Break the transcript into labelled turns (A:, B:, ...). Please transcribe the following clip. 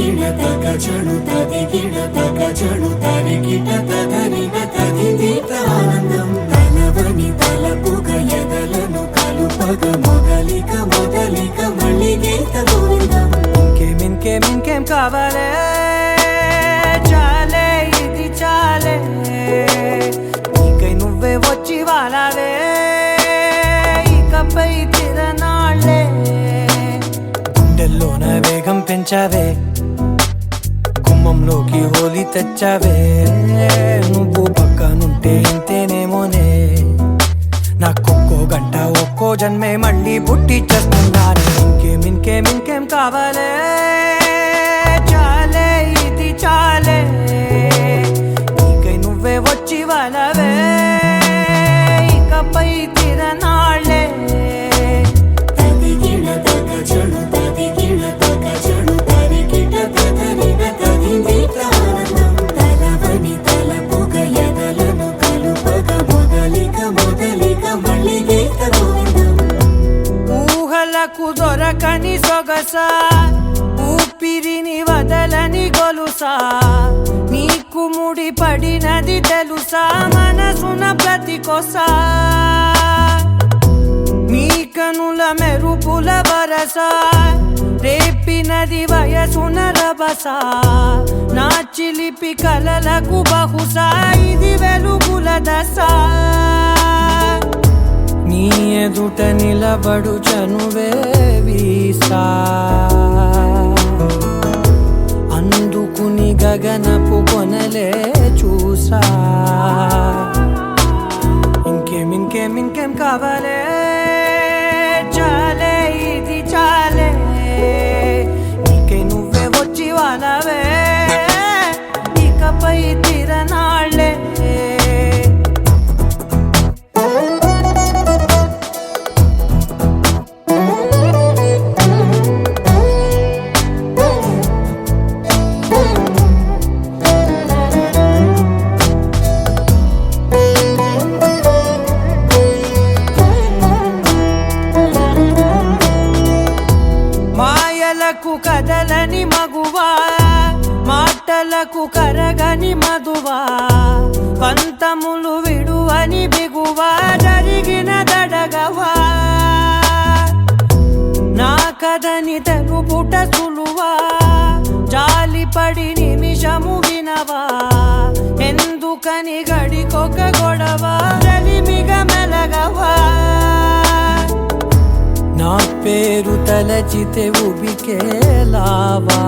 A: ಗಿಡತಕ ಚಣುತದಿ ಗಿಡತಕ ಚಣುತರಿ ಗಿಡತದರಿನ ತದಿದೀತ ಆನಂದಂ తలవని తలపుగ ఎదలను కలుపగ మొదలిక మొదలిక మళ్ళీగీత గోవిందం
B: ఇంకేం కావాలే చాలే ఇది చాలే నీకై నువ్వే వచ్చి వాలావే ఇకపై తిరనాళ్ళే గుండెల్లోన వేగం పెంచావే గుమ్మంలోకి హోలీ తెచ్చావే నువ్వు పక్కనుంటే ఇంతేనేమోనే నాకొక్కో గంట ఒక్కో జన్మే మళ్ళీ పుట్టి చేస్తున్నాను ఇంకేం కావాలే చాలే ఇది చాలే నీకై నువ్వే వచ్చి వాలవే ఇకపై తిరనాళ్ళే
A: తది గిడతక చణుతది గిడతక చణుతరి గిడతదరిన తదిదీత ఆనందం తలవని తలపుగ ఎదలను కలుపగ మొదలిక మొదలిక మళ్ళీగీత గోవిందం
B: ఊహలకు దొరకని సొగసా ఊపిరిని వదలని గొలుసా నీకు ముడి పడినది తెలుసా మనసున ప్రతి కొసా నీ కనుల మెరుపుల వరస రేపినది వయసున రభస నా చిలిపి కలలకు బహుశా ఇది వెలుగుల దశ నీ ఎదుట నిలబడు చనువే వీసా అందుకుని గగనపు కొనలే చూసా ఇంకేం కావాలే చాలే ఇది చాలే నీకై నువ్వే వచ్చి వాలవే ఇకపై తిరనాళ్ళే మాయలకు కదలని మగువా మాటలకు కరగని మధువా పంతములు విడువని బిగువా జరిగిన దడగవా నా కథని తెలుపుట సులువా జాలిపడి నిమిషము వినవా ఎందుకని గడికొక గొడవ రలిమిగ మెలగవా నా పేరు తలచితే ఉబికేలావా